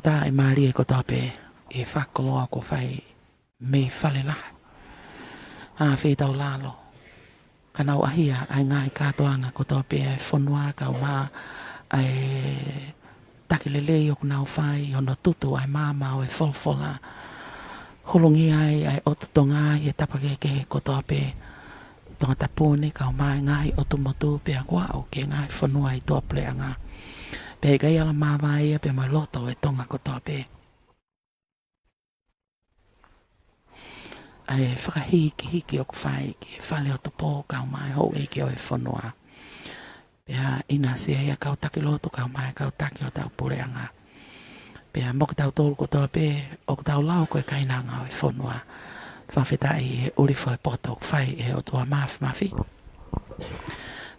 ta e mali e ko tope e whakoloa ko whai me whale laha. A whetau lalo. Kanau ahia ai ngai katoanga ko tope e whonua kau maa ai takilele o kunau whai ono tutu ai mama o e wholwhola. Holongi ai otutonga i e tapakeke ko tope tonga tapone kau mai ngai otumotu pe a kua o ke ngai whonua i toa pleanga. Pe gai ala mawai pe mai loto e tonga ko tope. Ai whakahiki o kwhai ki whale o tupo kau mai ho e ki o e whonua. Pea ina sea ia kau take loto kau mai kau take o tau pureanga. Pea moka tau tolu ko tope o tau lau ko e kainanga o e whonua. Whawhetai e urifo e poto o kwhai e o tua mafi.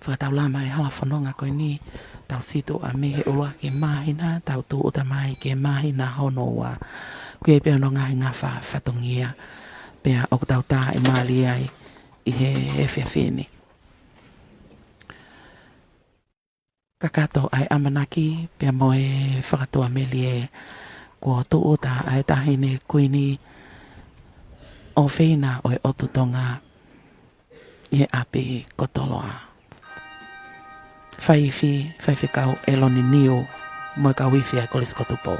Whakatau lama e hala whanonga koe ni tau situ a mehe ula ke mahina tau tu uta mai ke mahina honoa. Kue pea no ngai ngā whatongia. Pea o tau tā e mali ai i he whiawhini. Kakato ai amanaki pea mo e whakatua meli e kua tu uta ai tahine kuini o whina o e otutonga i he api kotoloa. Whai kau e loni niu mo e ka wifi ai kolis kotupo.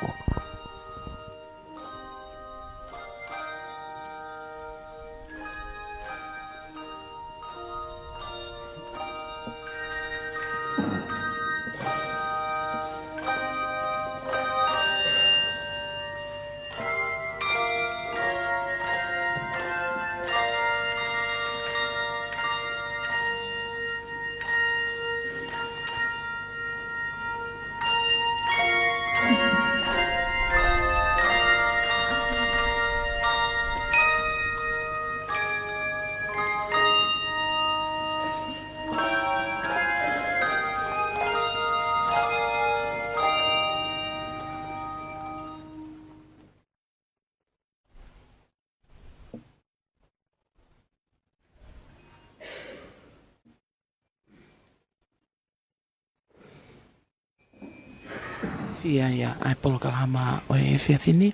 Ia ia ai polo kalama o e whiawhini.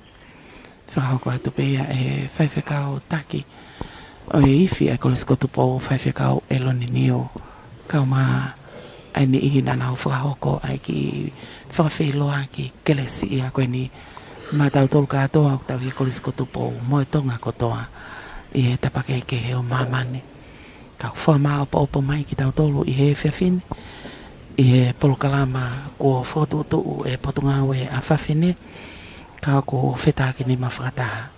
Whakahoko atu pia e whaiwhekau taki. O e iwi ai kolis kotupo whaiwhekau e loni nio. Kau ma ai ni ihi nana o whakahoko ai ki whakawhiloa ki kelesi ia koe ni. Ma tau tolu katoa o tau i kolis kotupo mo e tonga kotoa. I he tapakeke he o mamani. Kau whamaa opo mai ki tau tolu i he whiawhini. I he polo kalama ko whotutu e potunga e a whawhine ka ko whetake ni mawhakataha.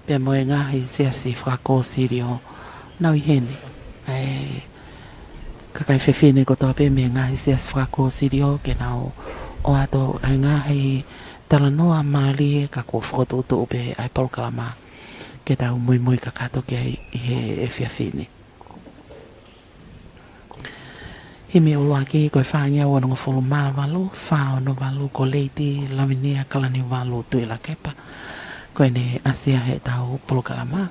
Pea mo e ngahi seasi whakako sirio nau i hene. Kakai whewhine ko toa pe me ngahi seasi whakako sirio ke nau o ato ai ngahi talanoa maali ka ko whotutu pe ai polo kalama ke tau mui kakato ke i he e whewhine. Himi o loaki koe whaangia ua nunga wholo maa walo, whao no walo ko leiti lawinia kalani walo tui la kepa. Koe ne asia he tau polo kalama.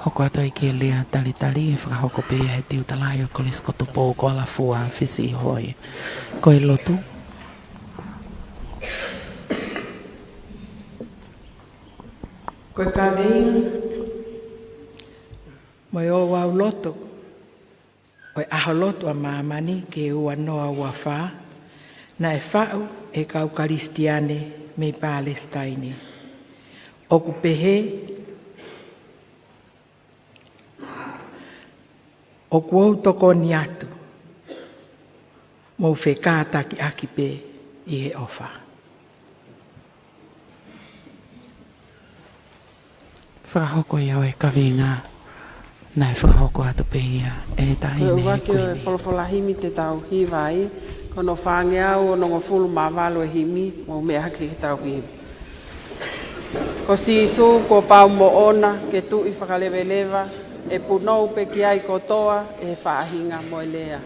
Hoko ato i ke lea tali e whakahoko pia he tiu talai o kolis kotopo ko ala fua fisi i hoi. Koe lotu. Koe ka vei, moi o wau loto. O aho loto a maamani ke ua noa ua wha, na e whau e kau karistiane me Palestine. O ku pehe, o ku au toko ni atu, mo whekāta ki aki pe i he ofa. Whakahoko iau e kawinga. Nai whakahoko atu pe ia e tahi me he kuini. Koe wholofola himi te tau hiwai, kono whange au o nongo fulu mawalo e himi, mo mea hake he tau himi. Ko sisu, ko pau mo ona, ke tu i whakalewelewa, e punou pe ki ai kotoa, e whaahinga mo e lea.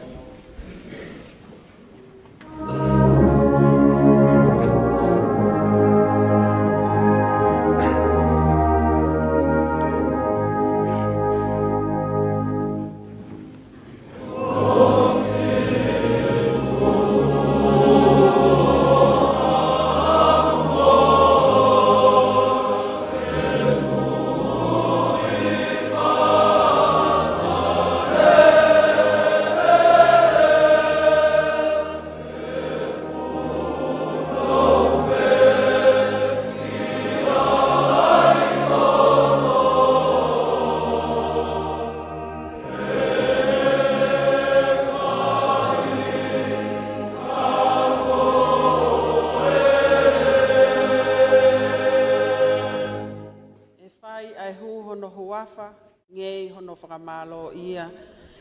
wafa, ngei hono whakamalo ia,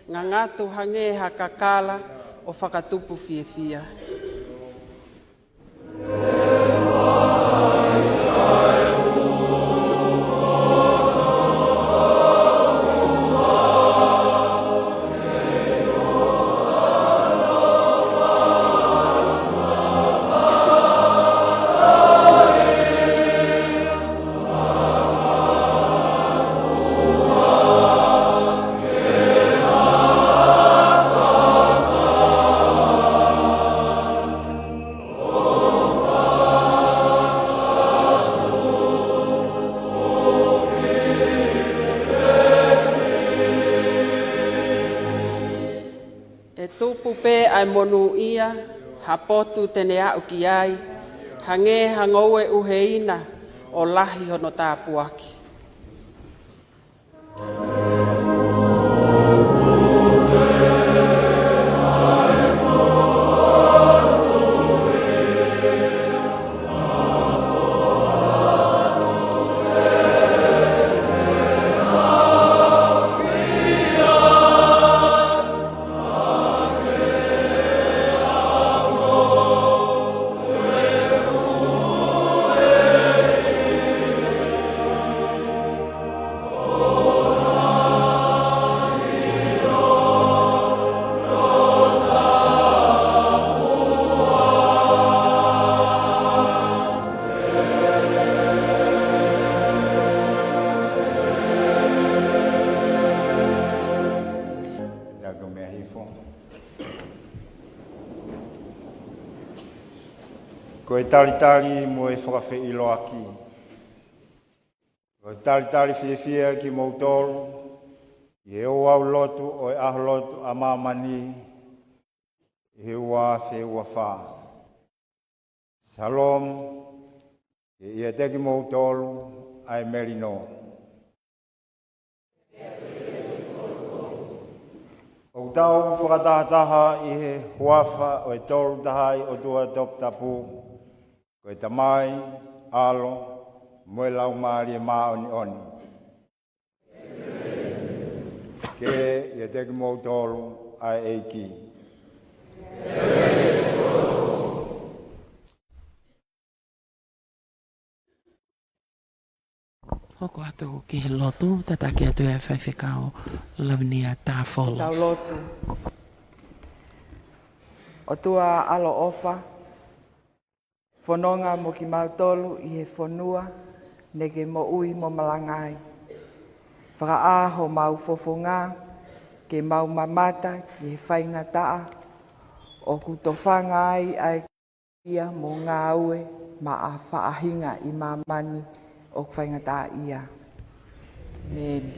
ngā ngātu hange ha kakala o whakatupu fia. Ai monu ia, hapotu tene au ki ai, hange hangoue uheina o lahi hono tāpuaki. Ko e talitali mo e whakawhi ilo aki. Ko e talitali whiawhia ki mautoro, i e o au lotu o e aho lotu a mamani, i he ua whi ua wha. Salom, i e teki mautoro, ai merino. O tau whakatahataha i he huafa o e toru tahai o tua top tapu, ko e tamai, alo, moe lau maari e maoni oni. Ke i teki mou tolu ai eiki. Hoko atu ki he lotu, tataki atu e whaiwhekao lavnia tāwholo. Tau lotu. O tua alo ofa, whanonga mo ki mautolu i he whanua, nege mo ui mo malangai. Whakaaho mau fofonga, ke mau mamata ki he whainga taa, o kutowhanga ai ia mo ngā ue ma a whaahinga i mamani o whainga taa ia. Amen.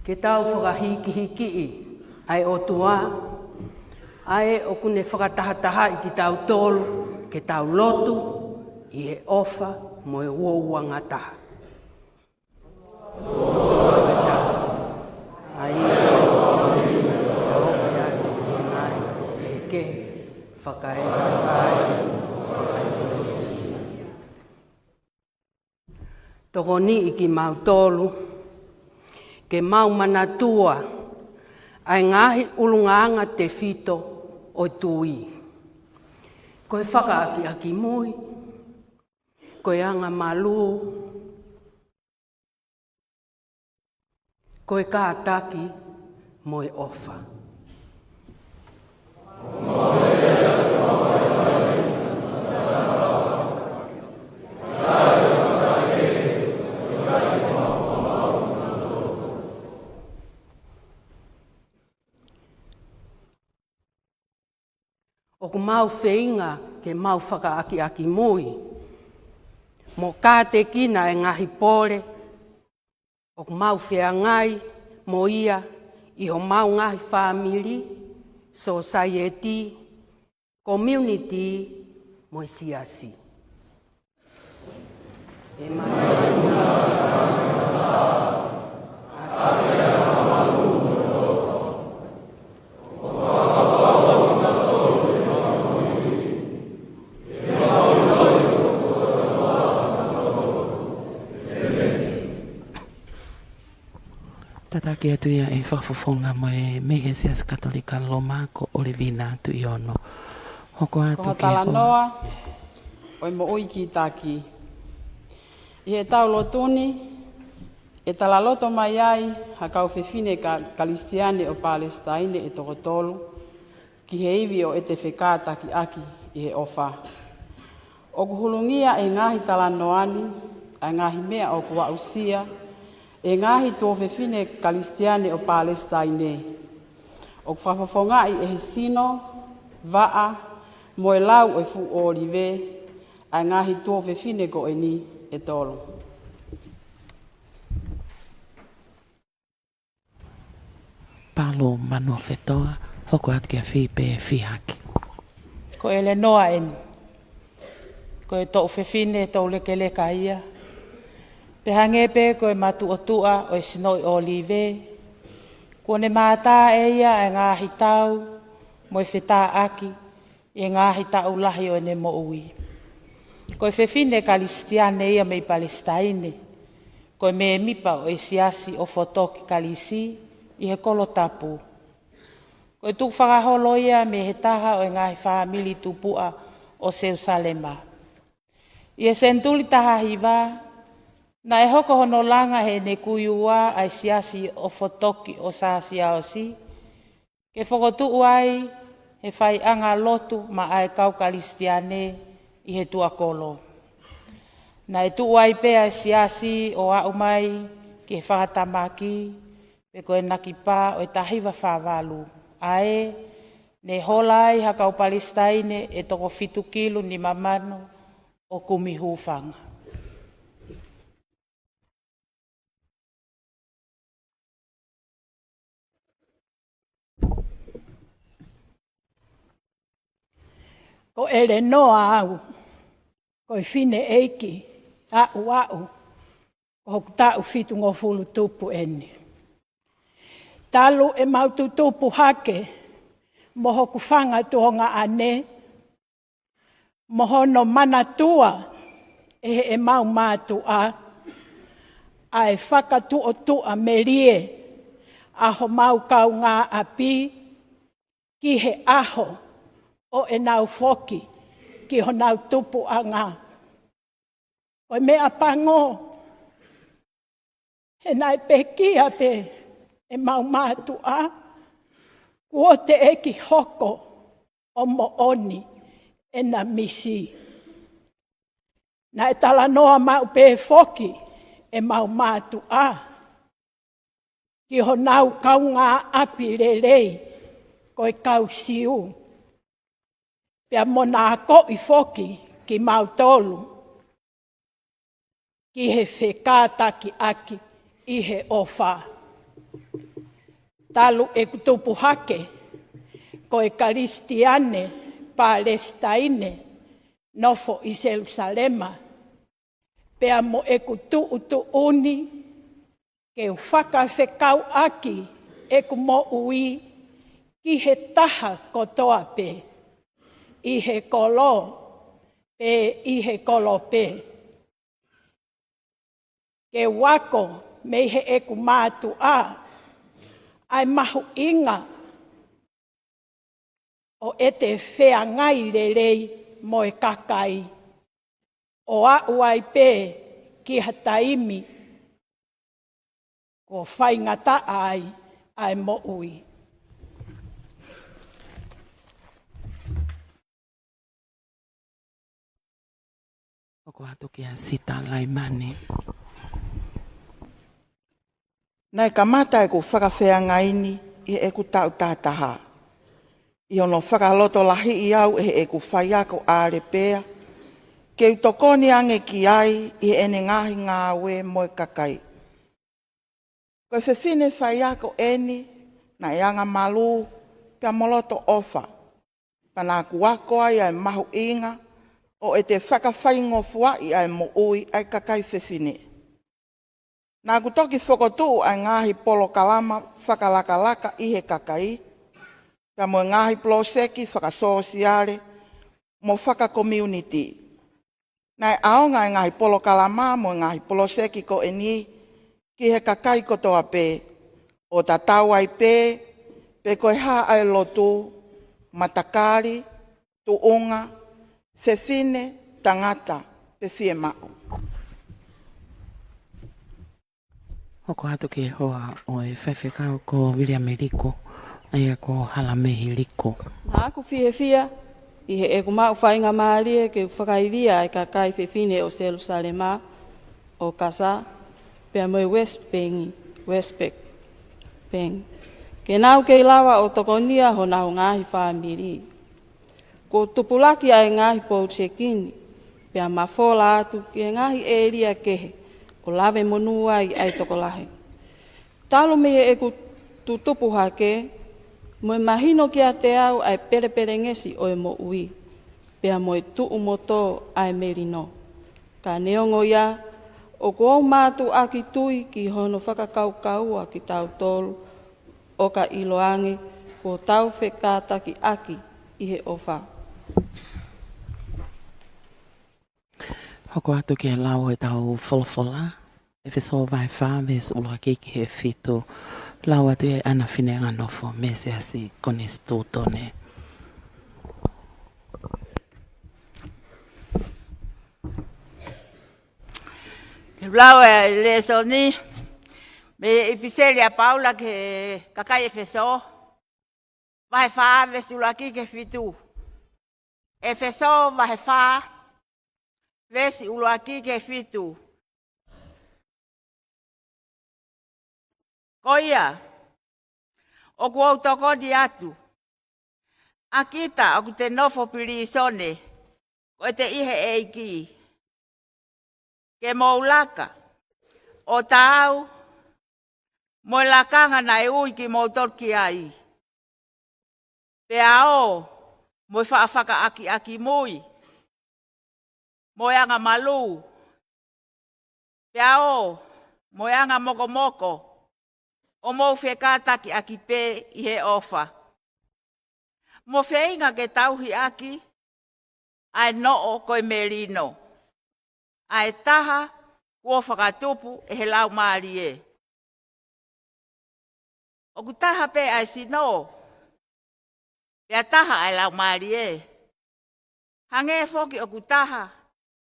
Ke tau whakahiki ai o tua, ai o kune whakatahataha i ki tau tolu, ke tau lotu, i he ofa mo e uaua ngataha. Ai e ke whakaetai. Tokoni i ki mau tolu, ke mau manatua, ai ngahi ulunganga te fito o tui. Koe whakaaki aki mui, koe anga malu, koe kātaki moe ofa. O ku mau wheinga ke mau whakaaki aki mui. Mo kā te kina e ngahi pole, o ku mau wheangai mo ia i ho mau ngahi family, society, community mo siasi. e mai Tataki atu ia e whakafofonga mo e Mehesias Katolika Loma ko Olivina atu i ono. Hoko atu Ko ke tala hoa. noa, oi mo oi ki taki. I he tau lotuni, e tala loto mai ai, ha kau whewhine ka Kalistiane o Palestine e toko tolu, ki he iwi o e te whekata ki aki i he ofa. O kuhulungia e ngahi tala noani, a ngahi mea o kua usia, e ngahi tō whewhine Kalistiane o Palestine. O whawhawhongai e he sino, waa, mo e lau e fu o rive, a ngahi tō whewhine ko e ni e tolu. Palo manua whetoa, hoko atu kia whipe e whihaki. Ko ele noa en. Ko e tō whewhine tō leke leka ia. Pe hangepe ko e matu o tua o e sinoi o live. Ko ne mātā e ia e ngāhi tau, mo e whetā aki, e ngāhi tau lahi o e ne mo ui. Ko e whewhine Kalistiane ia mei Palestine. Ko e me mipa o e siasi o fotoki kalisi i he kolo tapu. Ko e tuk whakaholo ia me he taha o e ngāhi whahamili tupua o Jerusalema. I e sentuli taha hiwa, na e hoko hono langa he ne kuyua ai siasi o fotoki o saasia o si, ke whakotu uai he whai anga lotu ma ai kau Kalistiane i he tuakolo. Na e tu uai pea e siasi o au mai ki he whakatamaki, pe koe naki pā o e tahiwa whawalu. Ae, ne holai ha kau Palestine e toko 7 kilu ni mamano o kumi hufanga. Ko ere noa au, ko i whine eiki, au, ko hoku tau whitu ngō fulu tupu eni. Talu e mautu tupu hake, mo hoku whanga tuonga ane, mo hono mana tua e mau mātu a e whakatu o tua me rie, aho mau kau ngā api, ki he aho, o e nau foki, ki ho nau tupu a ngā. O e mea pango, he nai pe kia pe, e mau mātu a, kua te eki hoko, o mo oni, e na misi. Na e tala noa mau pe foki, e mau mātu a, ki ho nau kau ngā api rerei, ko e kau siu. Pea mona ko i foki ki mau tolu, ki he whekāta ki aki i he ofa. Talu e kutupu hake, ko e Kalistiane, Palestine, nofo i Jerusalema. Pea mo e kutu utu uni, ke u whakawhekau aki e ku mo ui, ki he taha kotoa pe. I he kolo, pe i he kolo pe. Ke wako me he eku mātu a, ai mahu inga o e te whea ngai rerei mo e kakai. O a uai pe ki hataimi, ko whaingata ai mo ui. Hoko atu kia sita lai mani. Nai ka mata e ku whakawhea ngaini i e ku tau tātaha. I ono whakaloto lahi i au e ku whai ako āre pēa. Ke utokoni ange ki ai i ene ngahi ngā we moe kakai. Koe whewhine whai ako eni na e anga malu pia moloto ofa. Pana ku wako ai ai mahu inga o e te whakawhaingofua i ai mo ui ai kakai whewhine. Nā kutoki whakotu ai ngāhi polo kalama whakalakalaka i he kakai, ka mo ngāhi ploseki whakasosiare mo whakakommunity. Nai aonga i ngāhi polo kalama mo ngāhi ploseki ko e ni ki he kakai kotoa pē, o ta tau ai pē, pe koe hā ai lotu, matakari, tuunga, whewhine, tangata, pe whie mao. Hoko atu ke hoa o e whaiwhekau ko William Riko, aia ko Halamehi Riko. Nā ku whia i he e ku mau whainga maarie ke whakairia e ka kai whewhine o Jerusalema o Kasa, pia moi West Bank. Ke nau kei lawa o tokonia ho nau ngāhi whāmiri. Ko tupulaki ai ngāhi pou chekini, pia mawhola atu ke ngāhi eria kehe, o lawe monua i ai tokolahe. Talo mehe e ku tutupu hake, moe mahino ki a te au ai pere ngesi o e mo ui, pia moe tuu moto ai merino. Ka neongo ia, o ko mātu aki tui ki hono whakakaukaua ki tau tolu, o ka iloange ko tau whekātaki aki i he ofa. Hoko atu ke lau e tau wholofola, e wheso vai whāwes ula ki he whitu, lau atu e ana whinenga nofo, me se asi kone stūtone. Ke lau e le soni, me episelia Paula ke kakai e wheso, vai whāwes ula ki ke whitu. E wheso vai whā, vesi ula ki ke whitu. Koia, o ku au toko di atu. Akita, o ku te nofo piri sone, ko te ihe eiki. Ke moulaka, o tau, mo lakanga na e ui ki moutorki ai. Pea o, mo whaafaka aki mui. Mo anga malu. Pea o, mo anga moko. O mo whekātaki aki pē i he ofa. Mo wheinga ke tauhi aki, ai noo koe merino. Ai taha, kua whakatupu e he lau maari e. O ku taha pē ai sino, pea taha ai lau maari e. Hange foki o ku taha,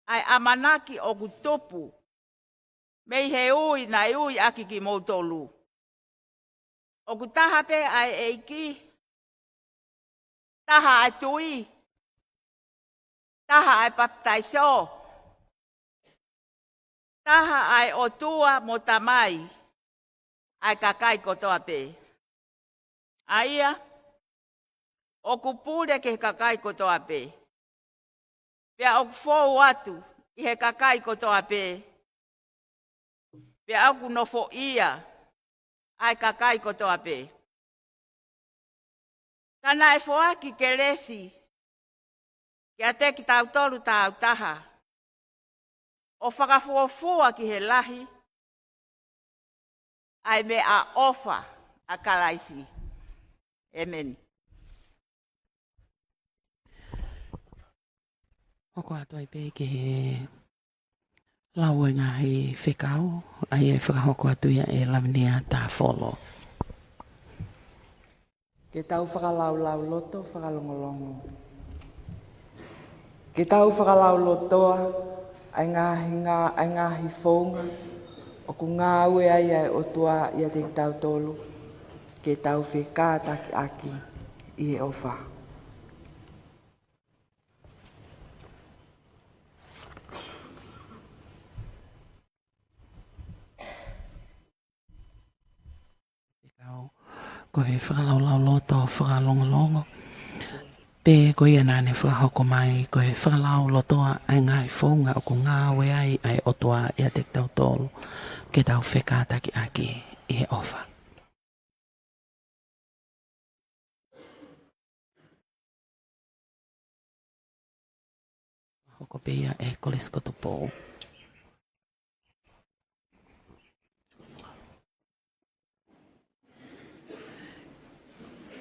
ai amanaki o ku tupu. Mei he ui na ui aki ki moutolu. O ku taha pe ai eiki, taha ai tui, taha ai baptaiso, taha ai otua mo tamai, ai kakai kotoa pe. Aia, o ku pure ke kakai kotoa pe. Pea o ku fōu atu i he kakai kotoa pe. Pea o ku nofo ia, ai kakai kotoa pe. Kana e foaki ke resi, ki a te ki tau toru tau taha. O whakafuafua ki he lahi, ai me a ofa a karaisi. Amen. Hoko atu ai pē ke he lau e ngahi whekau, ai e whakahoko atu ia e lawinia tā wholo. Ke tau whakalau loto, whakalongolongo. Ke tau whakalau lotoa, ai ngahi whonga, o ku ngā ue ai ai o tua ia te tau tolu, ke tau whekātaki aki i e ofa. Ko he whakalau loto, whakalongolongo. Pē ko ia nāne whakahoko mai, ko he whakalau lotoa ai ngai whonga o ko ngā we ai o toa ia te tau tolu, ke tau whekātaki aki i he ofa. hoko peia e koleskoto po.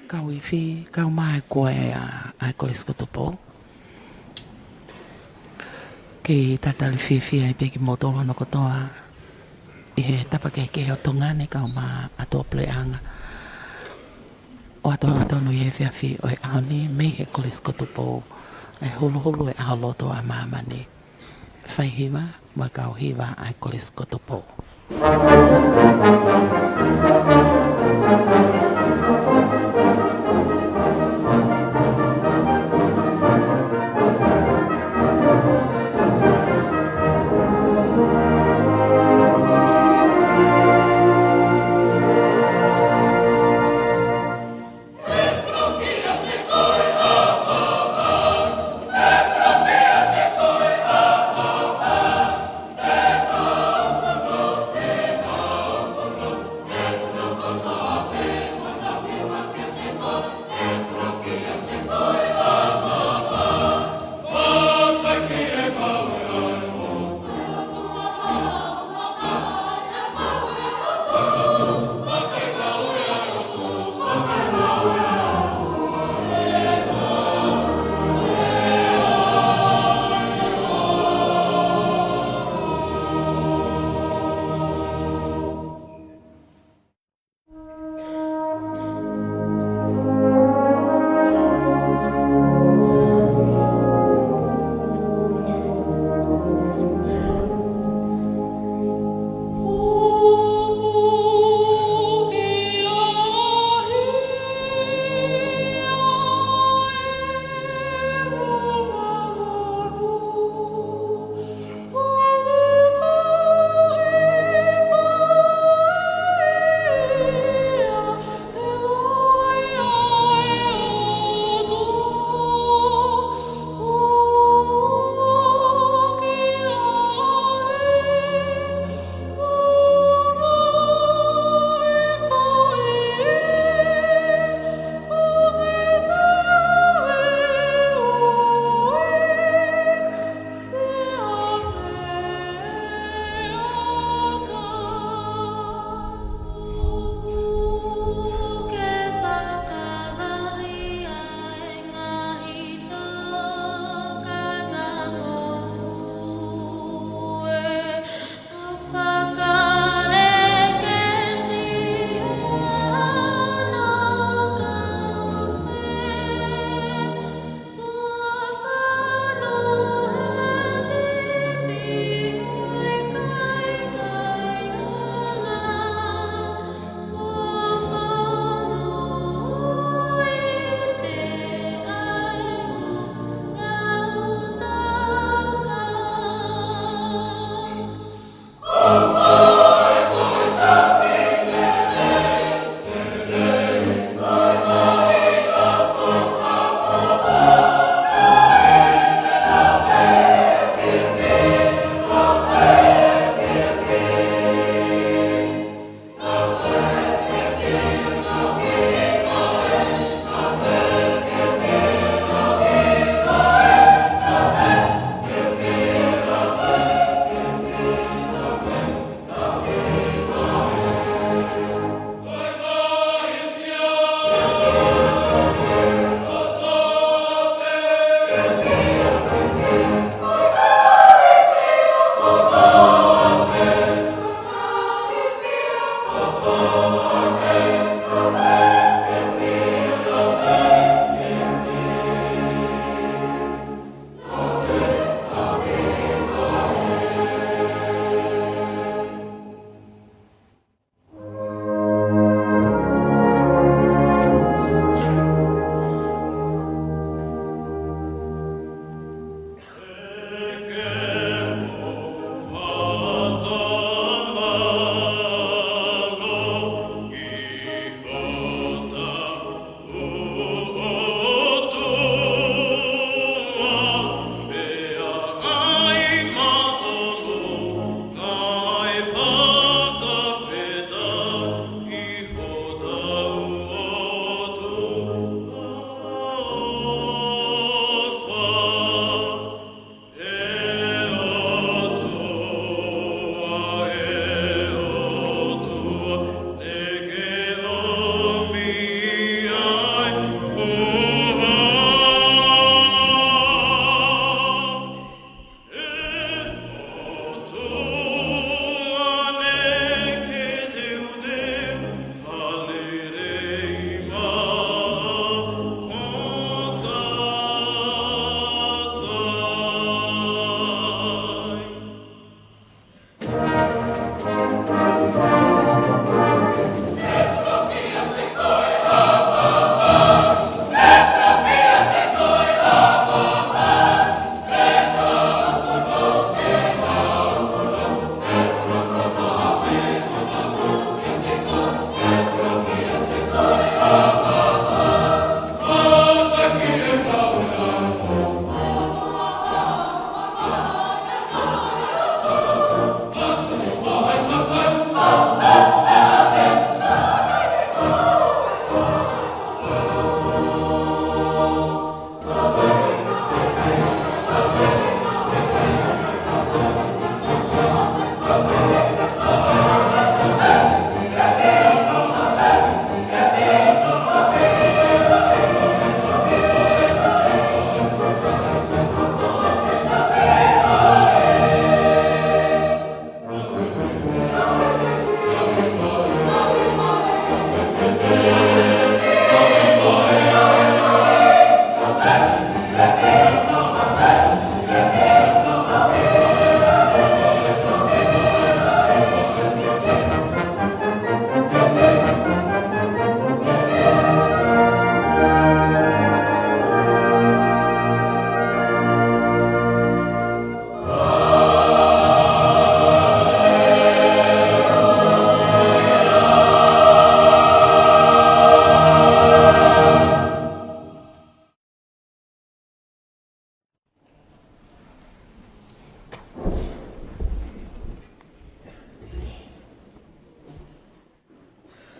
Kau I fi, kau mai koe a koleskoto po. Ki tatali fi ai peki motolo no kotoa. I he tapa ke o tongane kau ma ato pleanga. O ato no ye fi o e aoni me he koleskoto po. E holo e aholoto a mamani. Whai hiwa, mo kau hiwa ai koleskoto po.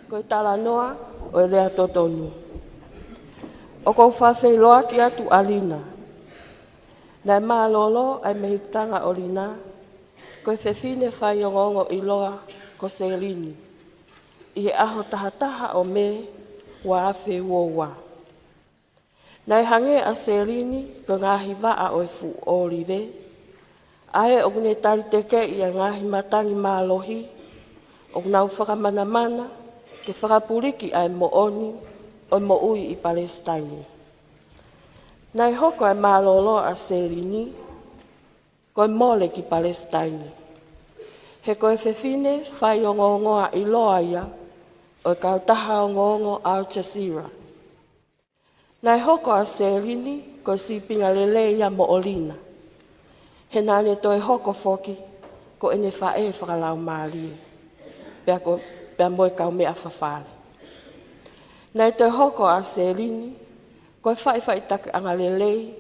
koe tala noa o e lea totonu. O kou whawhiloa ki atu alina. Nai maa lolo ai mehiptanga o lina, koe whewhine whai o ngongo i loa ko Selini. I he aho tahataha o me wa awhi wowa. Nai hange a Selini ko ngahi waa o e fu orive, ae o kune tari teke i a ngahi matangi maalohi, o kunau whakamana ke whakapuriki ai mooni o mo ui i Palestine. Nai hoko ai malolo a Selini, koe mole ki Palestine. He koe whewhine whai o ngongoa i loa ia, o kautaha o ngongo Al Jazeera. Nai hoko a Selini, koe sipinga lele ia mo olina. He nane toi hoko foki, ko ene whae whakalau maalie. Pea moe kau mea whawhale. Nai toi hoko a Selini, koe whai take anga lelei,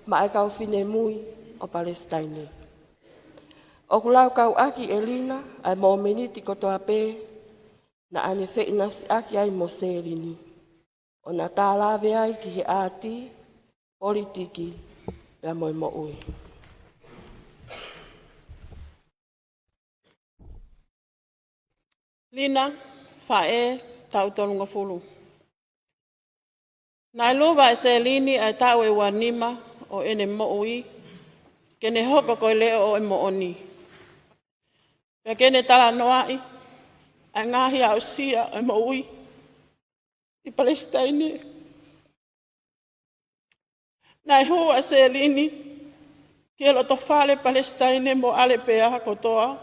ma ai kau whine mui o Palestine. O kulau kau aki Elina, ai mo meniti kotoa pē, na ane wheinasi aki ai mo Selini. O na tālawe ai ki he āti, politiki, pea moe mo ui. Lina, whae, tau tolunga fulu. Nai luwa e Selini ai tau e wanima o ene mo'ui, kene hoko koe leo o e mo'oni. Pea kene tala noai, ai ngahi au sia e mo'ui i Palestine. Nai hua e Selini, kia lo tofale Palestine mo ale pea kotoa,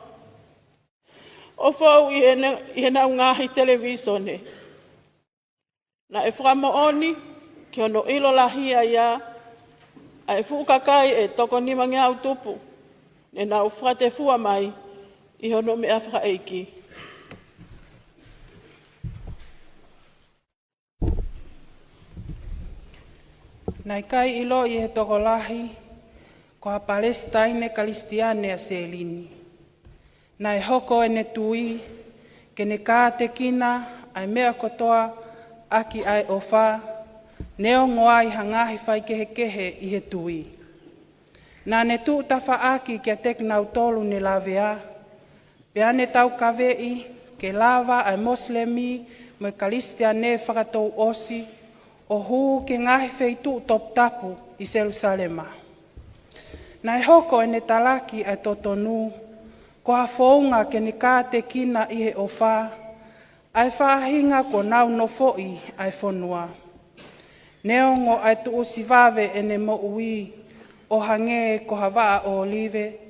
o fau i hena ngahi televisione. Na e whakamooni, ki ono ilo lahia ia, a e fukakai e toko ni mangi au tupu, ne na u whate fua mai, i ono mea whakaeiki. Nai kai ilo i he toko lahi, ko a Palestine Kalistiane a Selini. Nai hoko e ne tui, ke ne kā te kina, ai mea kotoa, aki ai o wha, neo ngoai hangahi whai kehe i he tui. Nā ne tū tawha aki kia teknau tolu ne lawea, pea ne tau kawei, ke lawa ai Moslemi, mo Kalistiane whakatou osi, o hū ke ngahi whei tū top tapu i Jerusalema. Nai hoko e ne talaki ai totonu, ko ha whaunga ke ne kā te kina i he o wha, ai whaahinga ko nau no fo'i ai whonua. Neongo ai tu usivawe e ne mo ui, o hange ko hawaa o olive,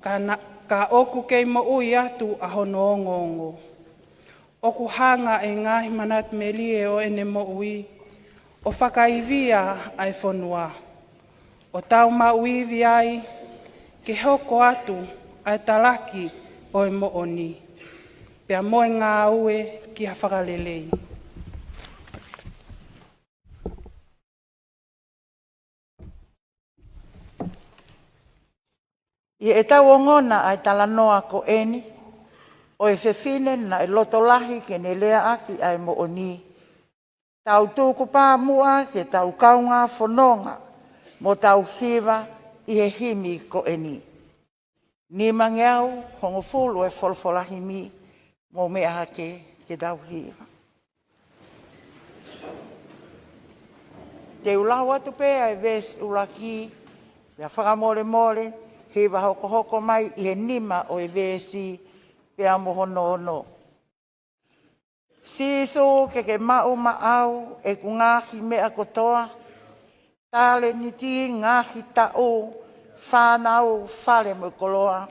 ka oku kei mo ui atu a hono ongongo. Oku hanga e ngahi manat melie o e ne mo ui, o whakaivia ai whonua. O tau ma uivi ai, ke hoko atu ai talaki o e mo oni. Pea moe ngā ue ki ha whakalelei. I e tau ongona ai tala noa ko eni, o e whewhine na e loto lahi ke ne lea aki ai mo oni. Tau tūku pā mua ke tau kaunga whanonga, mo tau hiwa i he himi ko eni. Ni mangeau hongo fulu e wholwholahi mi, mo mea hake ke tau hiwa. Te ulau atu pēa e ves uraki, pea whakamore more, hewa hoko hoko mai i he nima o e vesi, pea mohono ono. Siso ke mau maau e ku ngahi mea kotoa, tale ni ti ngahi tau, whanau whare mo koloa.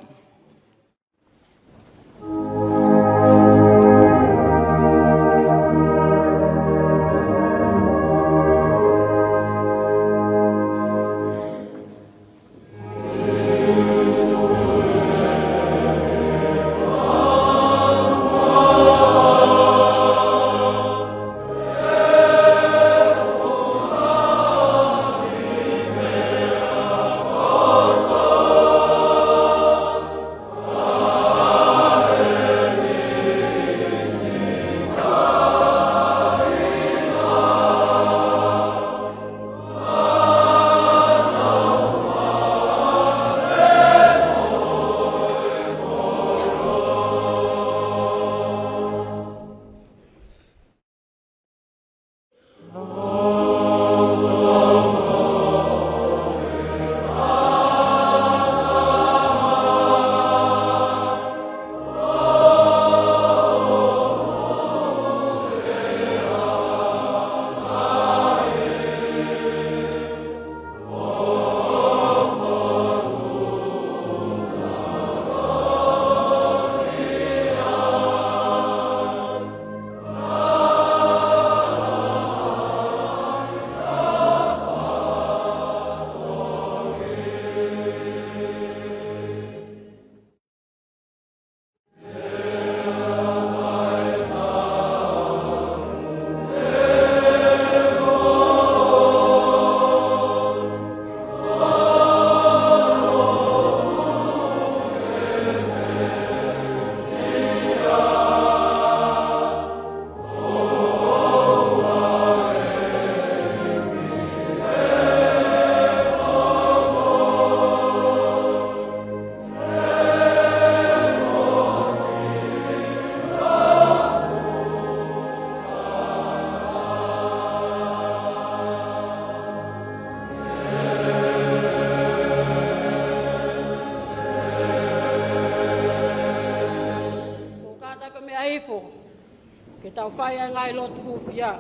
tau whai ngai lotu hufia.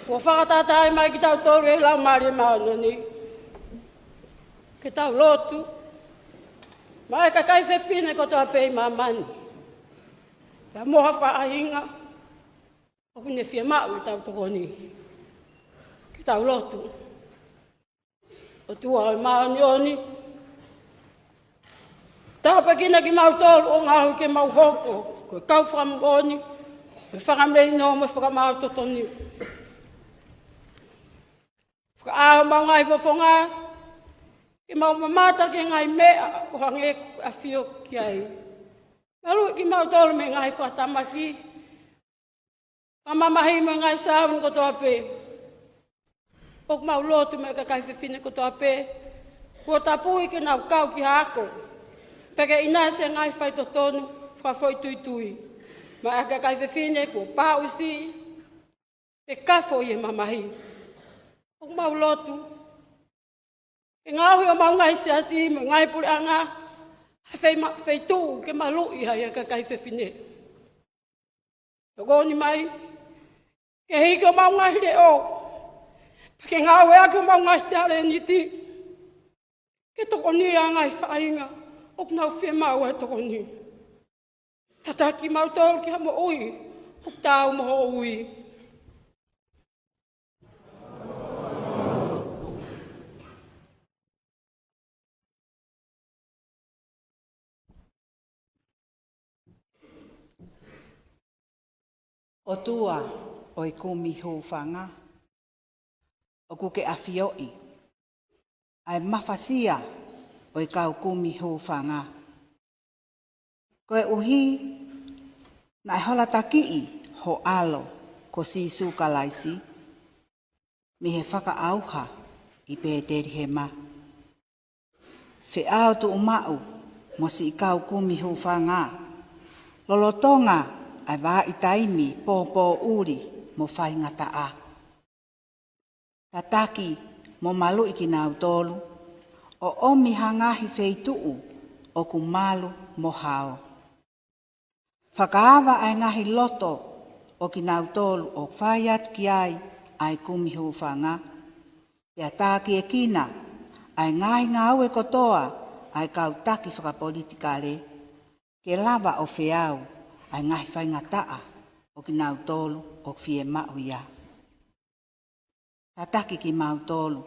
Kua whakatatai mai ki tau tōru e lau maari maano ni. Ke tau lotu. Mai ka kai whewhine ko toa pei mamani. Pea moha whaahinga. Oku ne whia mau i tau toko ni. Ke tau lotu. O tua o maani oni. Tāpa kina ki mau tōru o ngāhu ke mau hoko. Koe kau whakamoni. Koe whakamei no me whakamau totoni. Whakaaho mau ngai whawhonga. Ki mau mamata ke ngai mea o hange a whio ki ai. Malu ki mau tōru me ngai whatamaki. Kamamahi me ngai sāun ko toa pē. Ok mau lotu me ka kai whiwhine ko toa pē. Kua tapui ke nau kau ki hako. Peke ina se ngai whai to tonu, whawhoi tui tui. Ma aka kai whiwhine kua pāusi. E kafo i e mamahi. Ok mau lotu. E ngāhui o mau ngai seasi, me ngai puri anga. Whai tū ke malui hai aka kai whiwhine. Togoni mai. Ke hiki o mau ngai le o. Pake ngāhui ake o mau ngai te ale niti. Ke toko ni a ngai whainga. Ok nau whia mau e toko ni. Tataki mau tōru ki hamo ui. Ok tāu moho ui. O tua o i kumi hōwhanga. O kuke awhioi. Ai mawhasia o i kau kumi hōwhanga. Koe uhi na e hola takii ho alo ko sisu kalaisi. Mi he whaka auha i pēteri he ma. Whe ao tu umau mo si i kau kumi hōwhanga. Lolotonga ai wā i taimi pōpō uri mo whai ngata a. Tataki mo malu i ki nau tolu. O omi hangahi wheituu o ku malu mo hao. Whakaawa ai ngahi loto o ki nau tolu o whaiat ki ai kumi hūwhanga. Pea tāki e kina ai ngahi ngau e kotoa ai kau taki whakapolitikare. Ke lava o whiau ai ngahi whaingataa o ki nau tolu o whie mau ia. Tataki ki mau tolu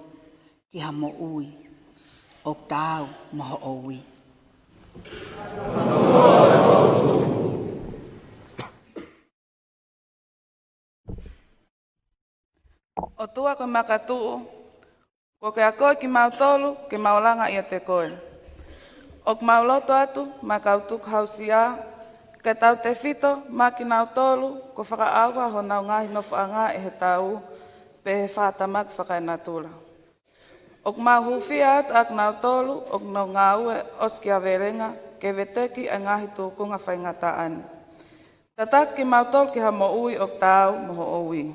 ki hamo ui. O tāu moho oui. O tua koe makatuu, ko ke a koe ki mau tolu, ke maulanga ia te koe. O ke mau loto atu, ma kautuku hausia, ke tau te whito, ma ki nau tolu, ko whakaawa ho nau ngahi no whaanga e he tau, pe he whātamak whakainatula. Ok mau hufia at ak nau tolu, ok nau ngaue oski a verenga, ke veteki a ngahi tūkunga whaingataan. Tatak ki mau tolu ki hamo ui ok tau moho ui.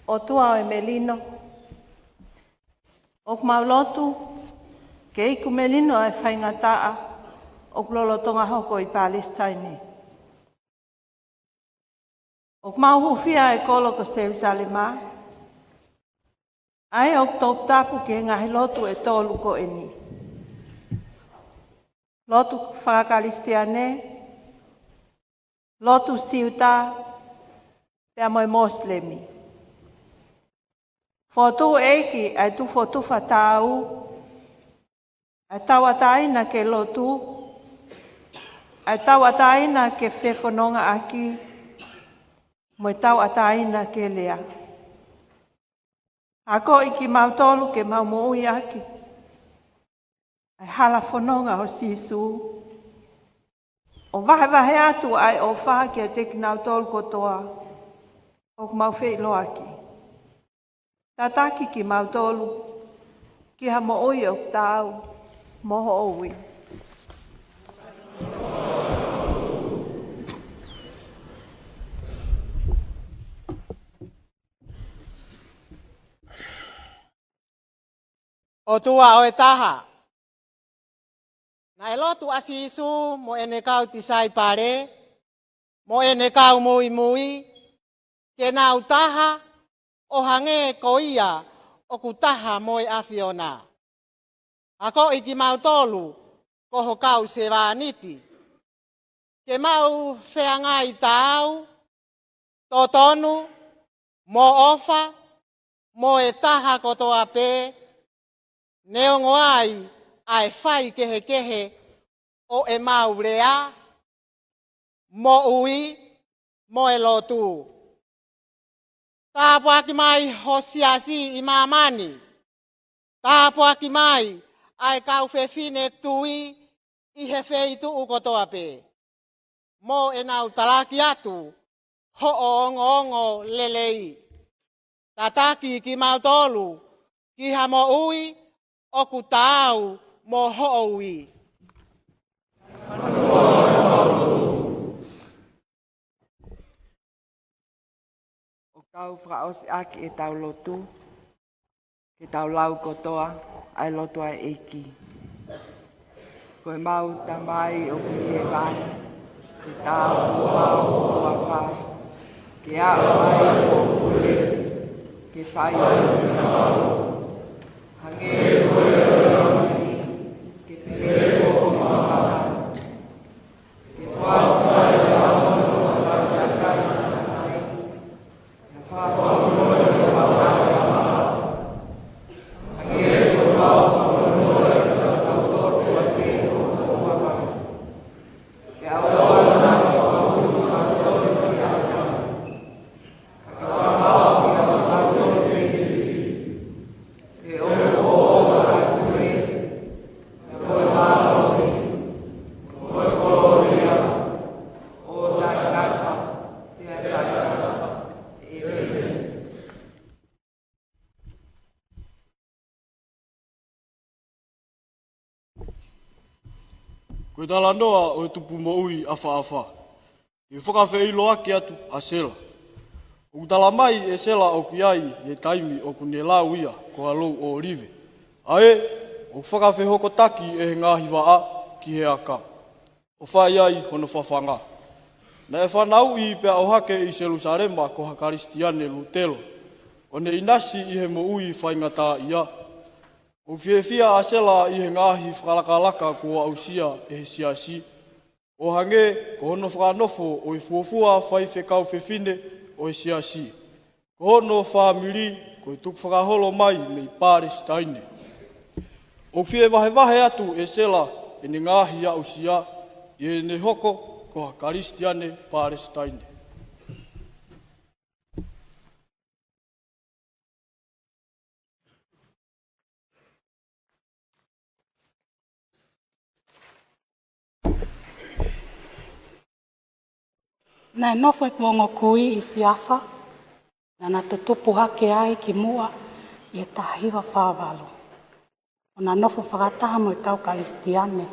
O tua o e melino. Ok mau lotu, ke iku melino e whaingataa, ok lolotonga hoko i Palestine. Ok mau hufia e kolo ko Jerusalema. Ai ok tōp tapu ke ngahi lotu e tōlu ko eni. Lotu whakakalistiane. Lotu siuta. Pea moe moslemi. Fotu eiki ai tu fotu fatau. Ai tawataina ke lotu. Ai tawataina ke whewhanonga aki. Mo tau ataina ke lea. Ako iki mau tolu ke mau moui aki. Ai hala whanonga ho sisu. O wahe atu ai o wha ke te ki nau tolu kotoa. O mau whei loaki. Tataki ki mau tolu. Ki ha moui o tau. Moho oui. o tua o e taha. Na e lotu asisu mo ene kau tisai pare, mo ene kau mui mui, ke na utaha o hange ko ia o kutaha mo e afiona. Ako i ki mau tolu ko ho kau se vaniti. Ke mau whiangai tau, totonu, mo ofa, mo e taha kotoa pe, neongo ai ai whai kehe kehe o e mau rea, mo ui, mo e lotu. Tāpua ki mai ho siasi i mamani, tāpua ki mai ai kau whewhine tui i he wheitu u kotoa pe. Mo e nau talaki atu, ho o ongo ongo lelei. Tataki ki mau tolu, ki ha mo ui, o ku tau mo ho ui. O kau whakaosi aki e tau lotu, ke tau lau kotoa, ai lotu ai eiki. Koe mau tamai o ki he vai, ke tau uha o wawha, ke a mai o pule, ke whai o whihau. Hange koe o ramani, ke pehe o mamara. Ke whau mai o aono o makiakai o mai, ke whau moi o mamara o maha. Hange koe mau whau moi o tau toru a pe o mamara. Ke aoa na whau o toru ki ana. Ke whau o toru ki e o a kure, e koe maori, koe koloria, o tangata, te tangata, e me. Koe tala noa o e tupu mo ui awha awha. I whakawhi ilo aki atu a sela. O tala mai e sela o ki ai e taimi o kune lau ia ko alou o olive. Ae, o whakawhi hoko taki e he ngahi wa a ki he aka. O whai ai hono whawhanga. Na e whanau i pia o hake i Jerusalema ko ha Karistiane Lutelo. O ne inasi i he mo ui whaingata ia. O whiewhia a sela i he ngahi whakalakalaka ko au sia e he siasi. O hange ko hono whakanofo o i fuafua whai whekau whewhine o i siasi. Ko hono whamiri ko i tuk whakaholo mai me i Palestine. O whie wahe atu e sela e ne ngahi au sia i ne hoko ko ha Karistiane Palestine. Nai nofo e kuongo kui i siafa, na na tutupu hake ai ki mua i e tahiwa whāwalo. O na nofo whakataha mo e kau Karistiane,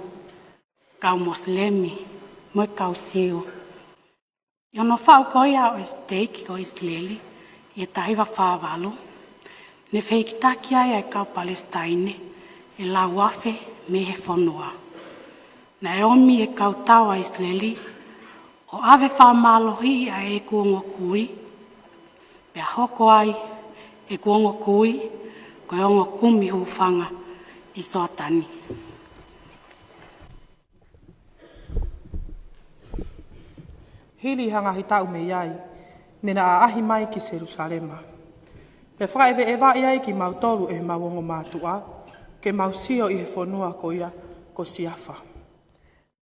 kau Moslemi, mo e kau Siu. I ono whau koia o Steiki ko Isleli i e tahiwa whāwalo, ne wheikitaki ai e kau Palestine, e la wafe me he whanua. Na e omi e kau tawa Isleli, o ave whamalohi a e kuongo kui, pia hoko ai e kuongo kui, ko e ongo kumi hufanga i soatani. Hili hangahi tau me iai, nena a ahi mai ki Jerusalema. Pe whaewe e wa iai ki mau tolu e mawongo mātua, ke mau sio i he whanua ko ia ko siafa.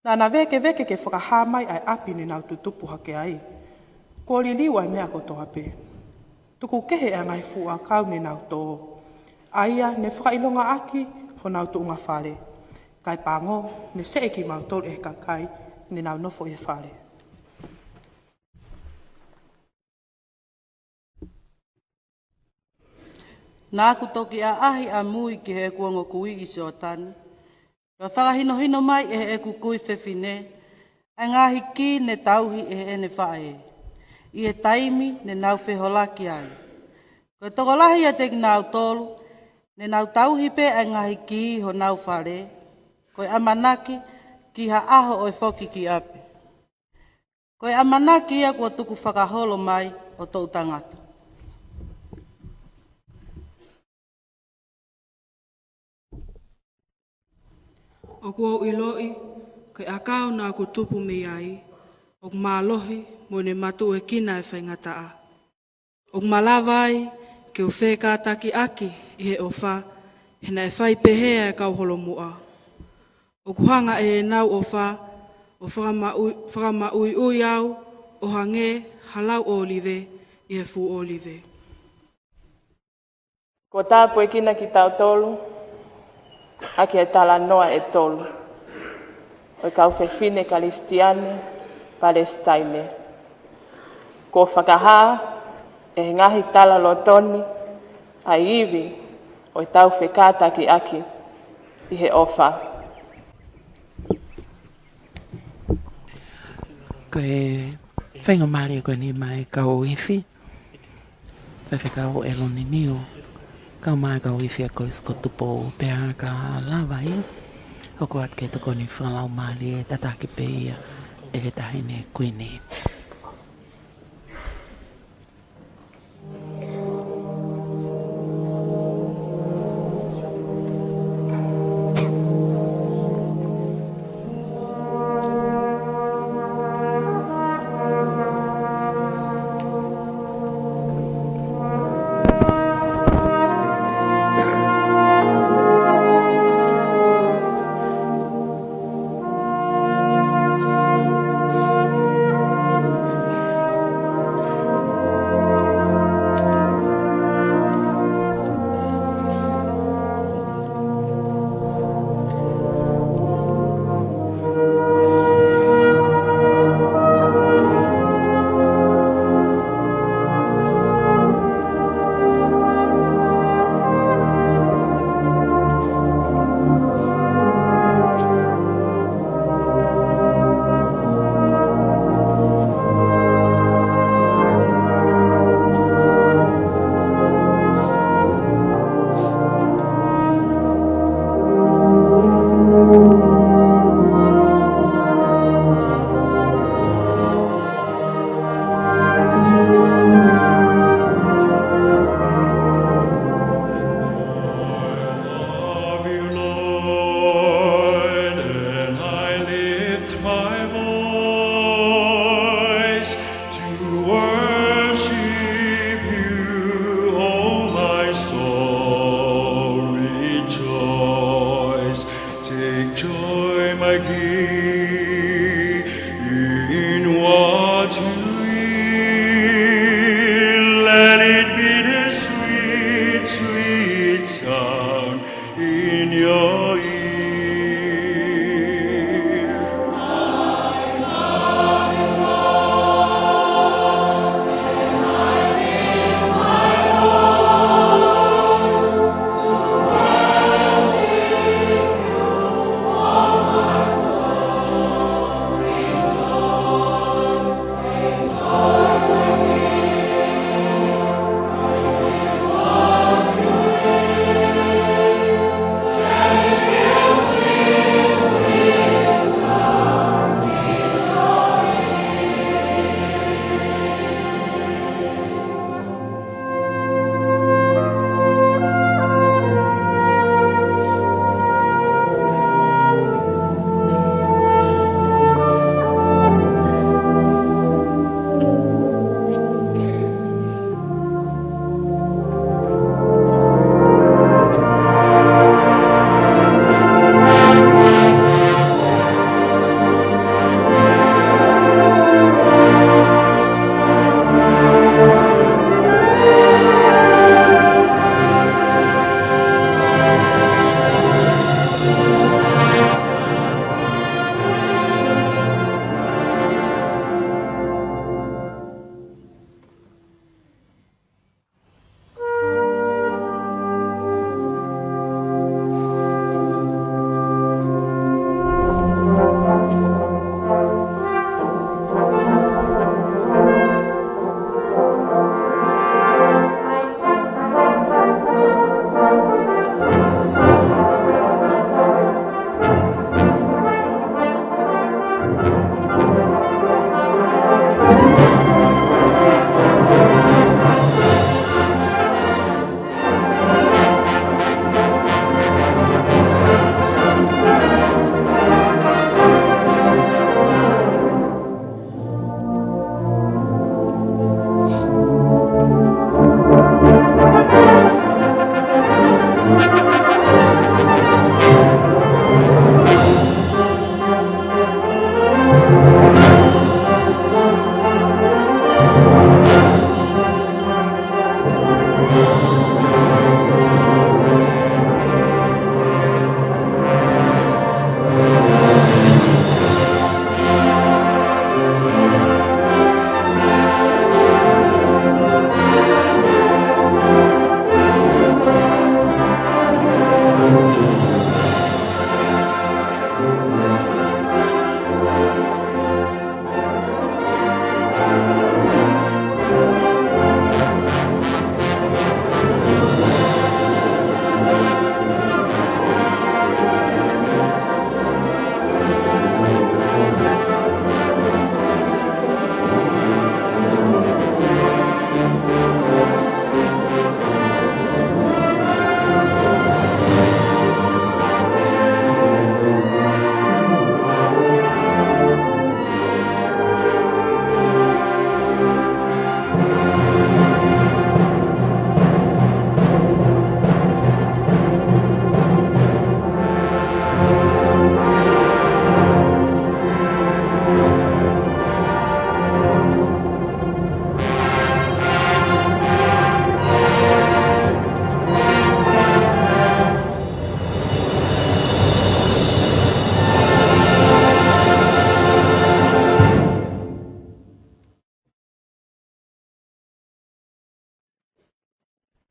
Nā na veke ke whakahā mai ai api ni nau tutupu hake ai. Ko li liu ai mea ko toa pe. Tuku kehe a ngai fua kau ni nau tō. Aia ne whakailonga aki ho nau tuunga whare. Kai pango ne se eki mau tolu e kakai ni nau nofo e whare. Nā kutoki a ahi a mui ki he kuongo kui i Siotani. Wa whakahino mai e he kukui whewhine, ai ngahi ki ne tauhi e he ene whae. I e taimi ne nau wheholaki ai. Ko tokolahi a te nau tolu, Ne nau tauhi pe ai ngahi ki ho nau whare, koe amanaki ki ha aho o foki ki ape. Koe amanaki ia kua tuku whakaholo mai o tau tangata. O kua iloi, koe akau nā ku tupu me ai, o mālohi mo ne matu e kina e whaingataa. O malawai ke u whekātaki aki i he ofa, hena e whai pehea e kau holo mua. O kuhanga e nau ofa, o whakamaui ui au, o hange halau olive i he fu olive. Ko tāpu e kina ki tau tolu, aki e tala noa e tolu. O kau whewhine Kalistiane, Palestine. Ko whakaha, e ngahi tala lotoni, a iwi, o tau whekātaki aki, i he ofa. Ko e whainga maari koe ni mai kau iwi, whewhekau e loni niu, kau mai kau iwi a kolisko tupo pēha ka lawa ia, hoko at ke toko ni whangalau maari e tataki pe ia, e ke tahine kuini.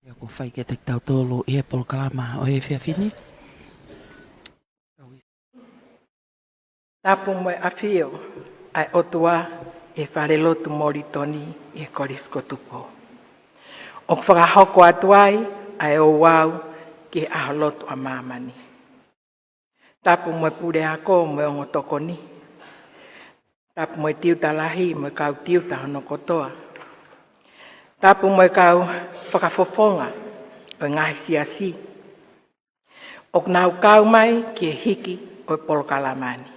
Ia ko whai ke te tau tōlu i e polo kalama o e whiawhini. Tapu mai awhio ai otua e whare lotu mori toni i e korisko tupo. O whakahoko atuai ai o wau ki aho lotu a mamani. Tapu mai pure ako mai ongo tokoni. Tapu mai tiuta lahi mai kau tiuta hono kotoa. Tapu mai kau whakafofonga o ngahi siasi. O nau kau mai ki e hiki o polo kalamani.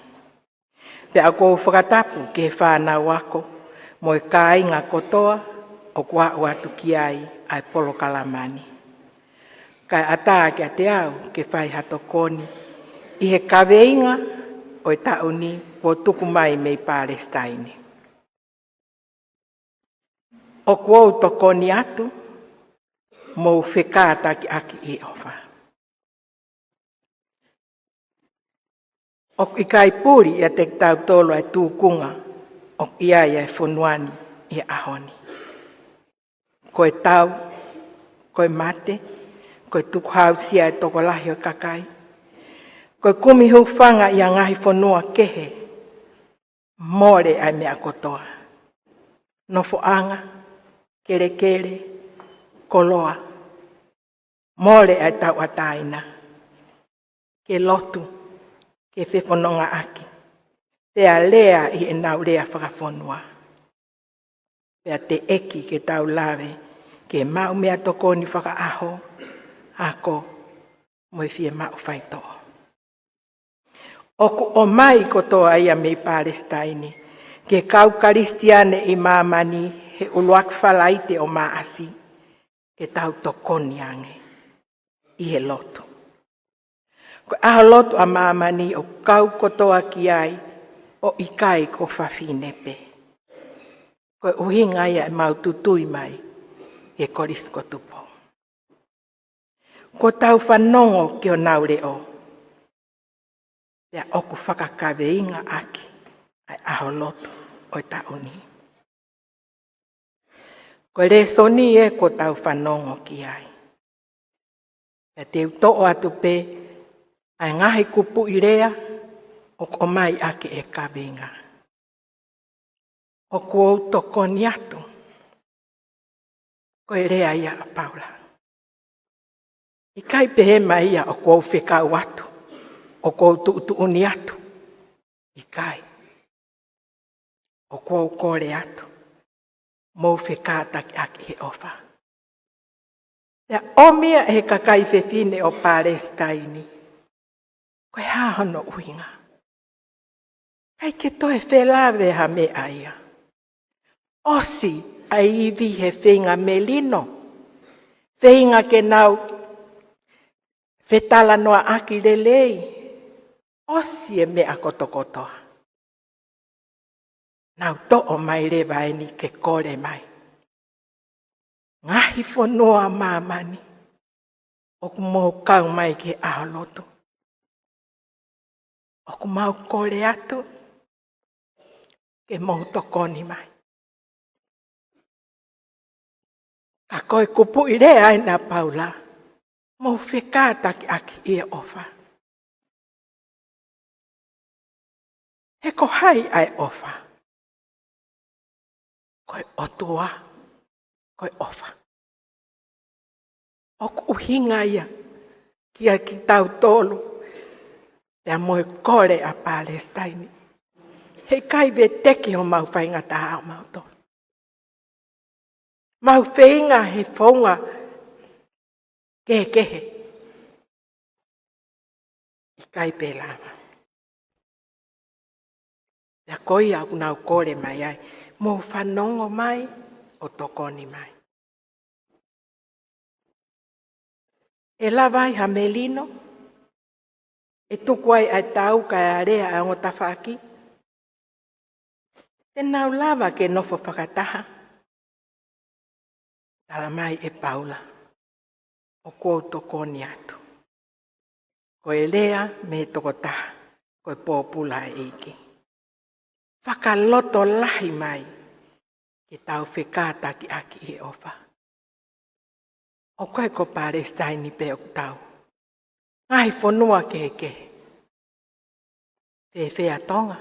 Te ako whakatapu ke whānau ako mo e kai ngā kotoa o kua atu ki ai polo kalamani. Kai ata ki a te au ke whai hatokoni i he kaweinga o e tauni po tuku mai mei Palestine. O kua tokoni atu mo whekata ki aki i ofa. O i kai puri ia te tau tolo ai tūkunga o ia e whonuani i ahoni. Koe tau, koe mate, koe tukuhau sia e toko lahi o kakai. Koe kumi hufanga i a ngahi whanua kehe, more ai mea kotoa. Nofo anga, kere kere, koloa, more ai tau ataina, ke lotu, ke whewhanonga aki. Pea lea i e nau lea whakawhanua. Pea te eki ke tau lawe, ke mau mea tokoni whakaaho, ako moi fie mau whaitoa. Oku o mai kotoa ia mei Palestine, ke kau karistiane i mamani he uluak whalaite o maasi, ke tau tokoni ange, i he lotu. Ko aho lotu a mamani o kau kotoa ki ai, o ikai ko whawhinepe. Ko uhinga ia mau tutui mai, e korisko tupo. Ko tau whanongo ki o naure o, pea oku whakakaweinga aki, ai aho lotu o tauni. Ko resoni e ko tau whanongo ki ai. Pea te utoa atu pe, ai ngahi kupu i rea, o ko mai ake e kaweinga. O kuo tokoni atu, ko e rea ia a Paula. I kai pehe mai ia o kuo whekau atu, o kuo tuuni atu. I kai. O kuo kore atu, mou whekataki aki he ofa. Ia omia he kakai whewhine o Palestine, ko e hahono uinga. Kai ke toe whelawe ha me aia. Osi ai iwi he whinga melino. Whinga ke nau whetala noa aki lelei. Osi e mea kotokotoa. Nau to'o mai rewaini ke kore mai. Ngahi whanua mamani. Oku mau kau mai ke aholotu. Oku mau kore atu. Ke mau tokoni mai. Ka koe kupu i rea ai na Paula. Mau whekata ki aki ia ofa. He ko hai ai ofa. Koe otua. Koe ofa. Oku uhinga ia. Kia ki tau tolu. Pea moe kore a Palestine. He kai ve teki ho mau whainga taha o mau tolu. Mau whainga he whaunga kehe. I kai pelama. Ia koi au nau kore mai ai. Mo whanongo mai o tokoni mai. E lawai ha melino. E tukuai ai tau kai area a ngota whaki. Te nau lava ke nofo whakataha. Tala mai e Paula. O kou tokoni atu. Ko e lea me tokotaha. Ko e pōpula e iki. Whakaloto lahi mai. Ke tau whekata ki aki e ofa. O koe ko Palestine pe o tau. Ngai whanua ke. Te whea tonga.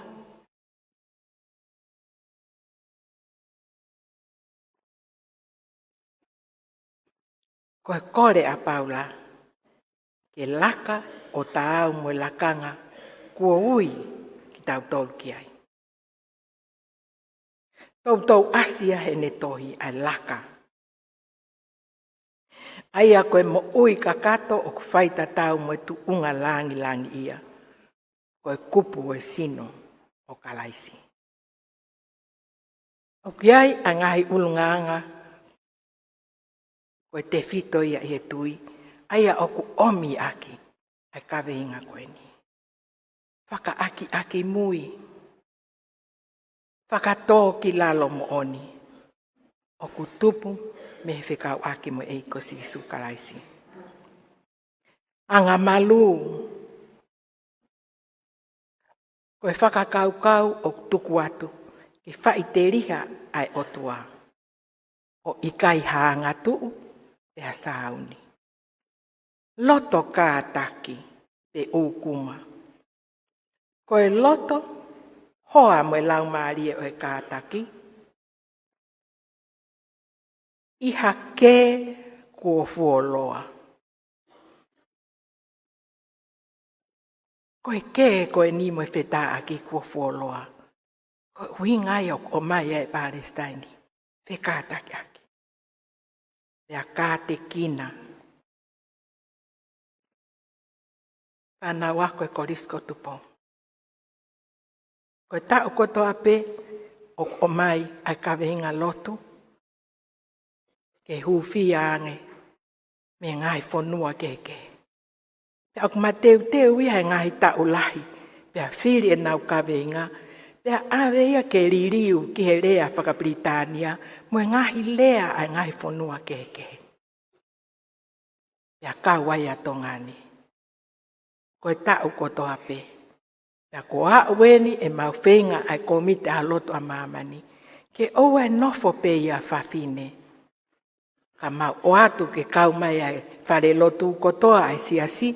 Koe kore a Paula. Ke laka o tāu mo lakanga kua ui ki tau tolu ki ai. Tau asia he ne tohi ai laka. Aia koe mo ui kakato o kuwhaita tau mo tu unga langi ia. Koe kupu o sino o kalaisi. O kiai a ngahi ulunganga. Koe te fito ia i he tui. Aia oku omi aki. Ai kawe inga koe ni. Whaka aki mui. Whaka tō ki lalo mo oni. Oku tupu me he whikau aki mo eiko sisu kalaisi. Anga malu. Koe whakakau o tuku atu. Ke whai te riha ai otua. O ikai haanga tuu pe hasauni. Loto kātaki pe ukuma. Koe loto hoa mo e lau maarie o e kātaki. Iha ke kua fuoloa. Koe ke koe ni mo e whetā aki kua fuoloa. Koe hui ngai o mai e Palestine. Whe kātaki aki. Pea kāte kina. Pāna wako e korisko tupo. Koe tau koto ape o mai ai kawenga lotu. Ke huwhi ange me ngai whanua keke. Pea ok mateu ia e ngai tau lahi. Pea whiri e nau kawenga. Pea awe ia ke ririu ki he rea whaka Britania. Mo e ngahi lea ai ngai whanua keke. Pea kawai atongani. Koe tau koto ape. Pea ko weni e mau whenga ai komite a loto a mamani. Ke oua e nofo pe ia whawhine. Ka mau o atu ke kau mai ai whare lotu kotoa ai siasi.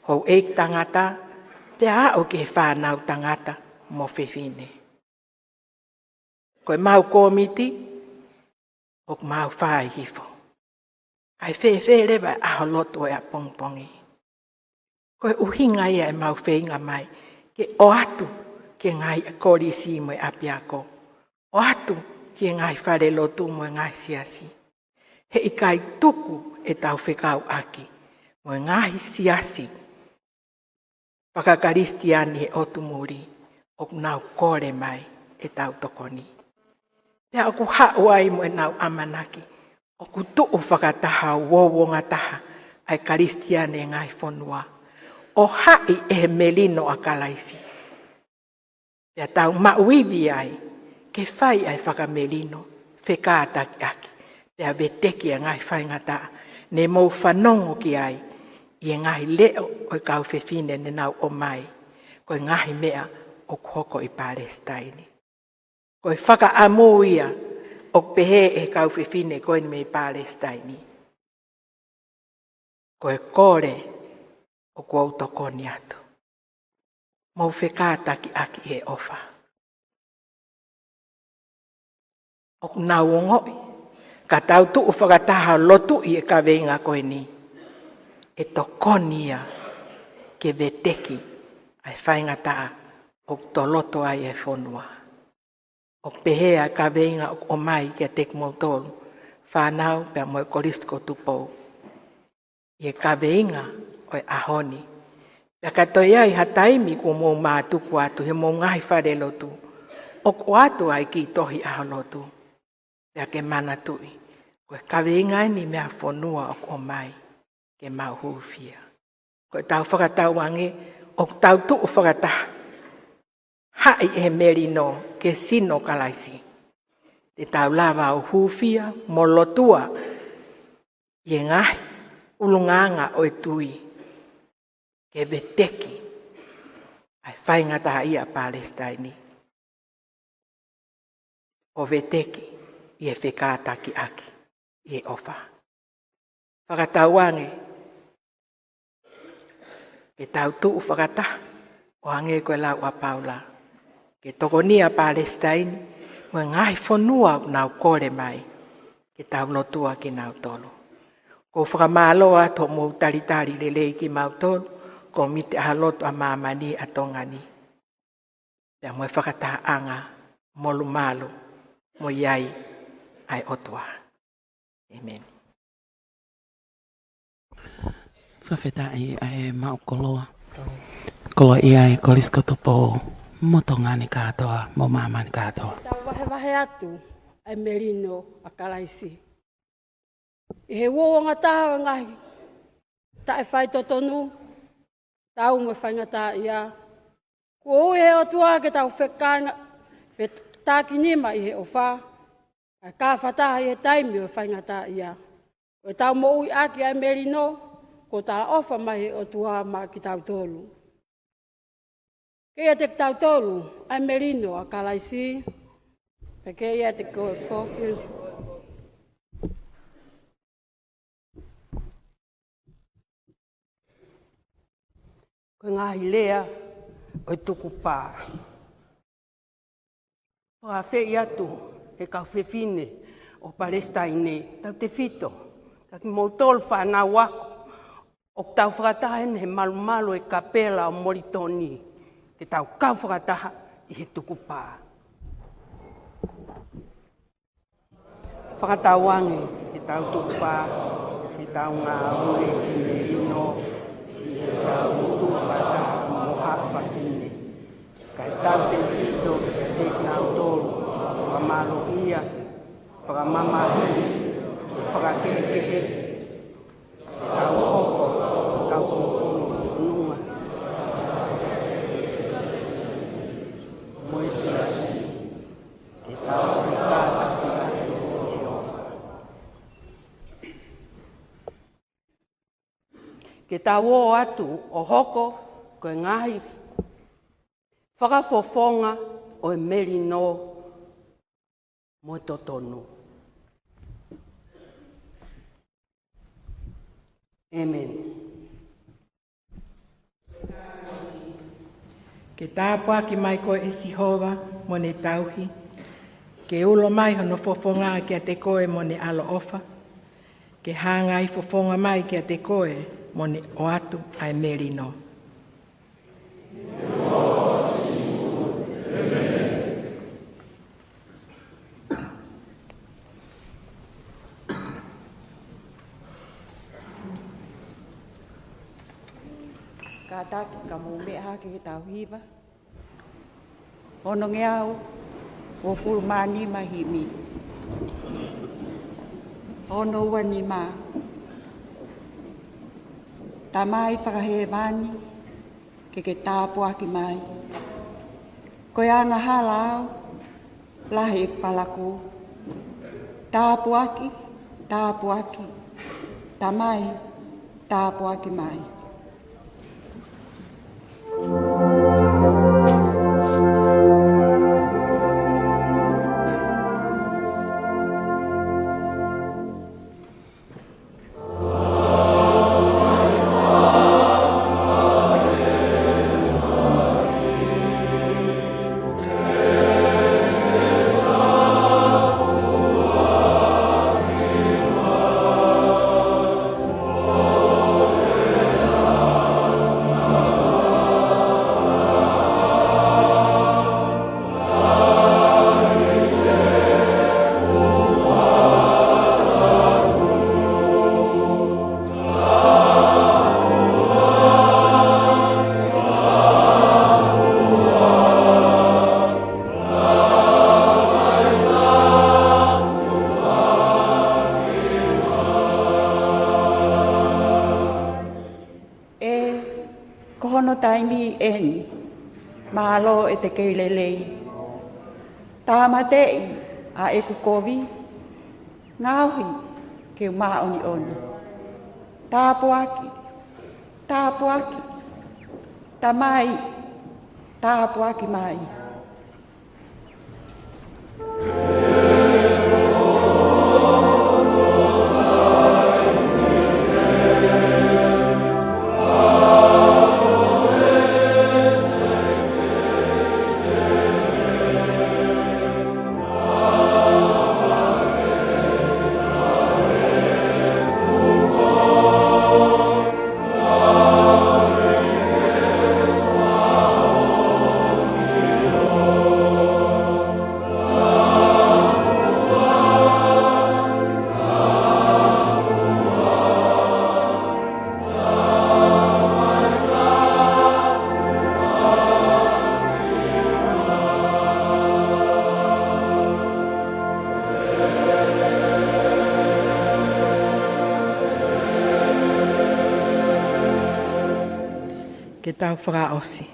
Hou eik tangata. Pea au ke whanau tangata mo whewhine. Koe mau komiti. Ok mau whai hifo. Kai whewhe rewa aho loto e a pongpongi. Koe uhinga ia e mau whenga mai. Ke o atu ke ngai korisi mo e apiako. O atu ke ngai whare lotu mo e ngai siasi. He ikai tuku e tau whekau aki. Mo e ngai siasi. Pakakaristiani he otu muri. Ok nau kore mai e tau tokoni. Pea oku hauai mo e nau amanaki. Oku tuu whakataha wowonga taha. Ai karistiani e ngai whanua. O hai e melino a kalaisi. Pea tau mauibi ai. Ke whai ai whakamelino. Whekātaki aki. Pea beteki e ngai whaingata. Ne mou whanongo ki ai. I e ngai leo o i kau whewhine ne nau o mai. Koe ngai mea o hoko i Palestine. Koe whaka amu ia. O pehe e kau whewhine koe ni me i Palestine. Koe kore. O kua utokoni atu. Mau whekātaki aki e ofa. O nau o ngoi. Ka tau tuu whakataha lotu i e ka venga koe ni. E tokoni ia. Ke veteki. Ai whaingataa. O to loto ai e whonua. O pehea ka venga o mai ke tek mautolu. Whanau pia mo e korisko tupou. I e ka venga. O e ahoni. Pea katoi ai hataimi ko mou mātuku atu. He mou ngai whare lotu. O ko atu ai ki tohi aho lotu. Pea ke mana tui. Ko e kawe ingai ni mea whanua o ko mai. Ke mau huwhia. Ko e tau whakatau wange. O tau tuu whakataha. Hai e merino ke sino kalaisi. Te tau lava o huwhia. Mo lotua. I e ngai. Ulunganga o e tui. Ke beteki. Ai whaingata ia Palestine. O veteki. I e whekātaki aki. I e ofa. whakatauange. Ke tau tuu whakata o hange koe lau a Paula. Ke tokonia Palestine mo ngai whanua nau kore mai. Ke tau notua ki nau tolu. Ko whakamaloa to mo taritari lele ki mau tolu. Ko mite haloto a mamani a tongani. Pea mo whakata anga molu malo mo iai ai otua. Amen. Whawheta ai mau koloa. Koloa iai kolisko tupo motongani katoa, mo mamani katoa. Tau wahe atu ai merino a kalaisi. I he uonga taha ngahi. Ta e whai totonu. Tau mo whainga ta ia. Kua ui he o tua ke tau whekanga. Tāki nima i he o wha. Ka whataha i he taimi o whainga ta ia. O tau mo ui aki ai merino. Ko tala ofa mai he o tua ma ki tau tolu. Kea te tau tolu ai merino a kalaisi. Peke ia te koe whoki. Koe ngahi lea o tuku pā. Pā whei atu e kau whewhine o Palestine. Tau te whito. Taki mō tolu whanau wako. O tau whakatahen he malu e kapela o Moritoni. Ke tau kau whakataha i he tuku pā. Whakatawange ke tau tuku pā. Ke tau ngā ue e merino. I he tau tu whakataha moha whawhine. Kai tau te whito e te ngau tolu. Whakamalo ia. Whakamamahi. Whakakehekehe. Ke tau hoko. Tau nunga. Moesiasi. Ke tau whikata ki atu e ofa. Ke tau o atu o hoko koe ngahi whakafofonga o e merino mo totonu. Amen. Ke tāpua ki mai koe e Sihova mo ne tauhi. Ke ulo mai hono fofonga ki a te koe mo ne alo ofa. Ke hanga i fofonga mai ki a te koe mo ne o atu ai merino. Ka taki ka mō mea hake ki tau hiwa. Ono nge au, o fulmani mahimi. Ono ua ni mā. Ta mai whakahe mani, ke tāpua ki mai. Koe anga hala au, lahi ek palaku. Tāpua ki, ta mai, tāpua ki mai. taimi eni, malo e te keilelei. Tāmatei a e kukovi, ngauhi ke maoni oni. Tāpuaki, tamai, tāpuaki mai. ke tau whakaosi.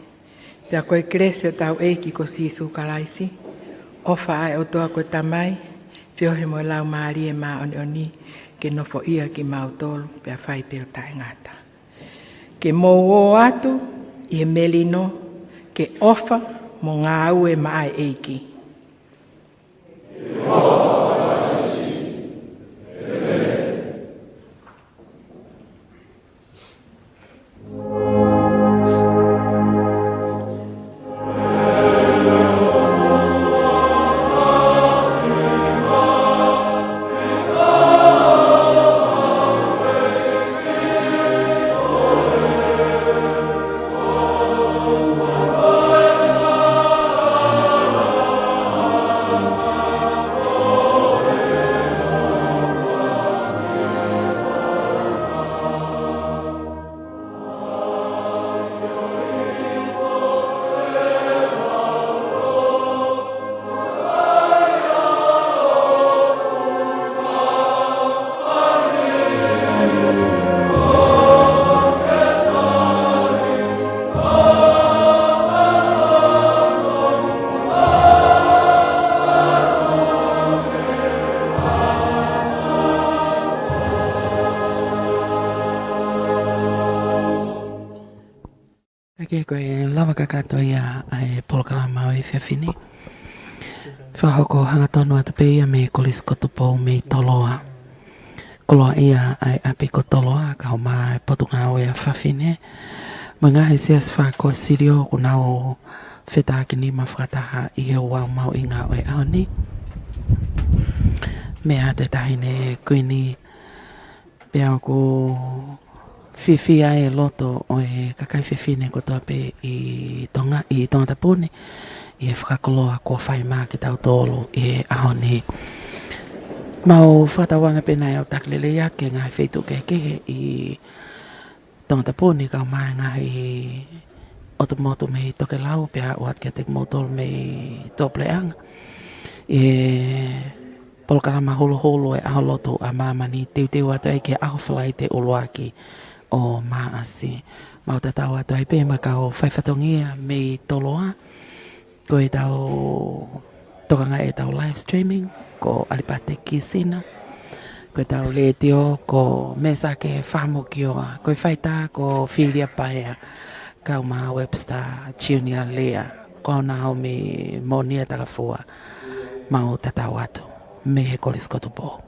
Pea koe krese o tau eiki ko sisu kalaisi. Ofa ai o toa koe tamai. Whiohe mo lau maari e maa oni ke nofo ia ki mautolu pea whai peo tae ngata. Ke mou o atu i e melino ke ofa mo ngā au e maa eiki. Ke koe lawa kakato ia ai polokalama o i whiawhini. Whahoko hangatonu atu pe ia me kolis kotupo me toloa. Koloa ia ai api ko toloa ka o mai potunga o ia whawhine. Mga he sias whako sirio kunao whetaki ni mawhataha i he wau mau inga o e aoni. Mea te tahine kuini pia ko whiwhi ai e loto o e kakai whiwhine ko toa pe i tonga tapone i e whakakoloa kua whai maa ki tau tōlu i e ahoni. Mau whatawanga pena e au taklele ia ke ngai wheitu kekehe i tonga tapone ka mai ngai otomoto me toke lau pia uat ke tek motol me topleanga. E polokalama holo holo e aho loto a mamani teu atu ai ke aho whalai te uluaki o maasi. Mau tatau atu ai pe ma ka o whaiwhatongia me toloa. Ko e tau tokanga e tau live streaming ko alipate ki sina. Ko e tau le tio ko mesa ke whamo ki oa. Ko e whaita ko whiria paea kau ma Webster Junior Lea. Ko na hau me monia takafua. Mau tatau atu me he kolis kotupo.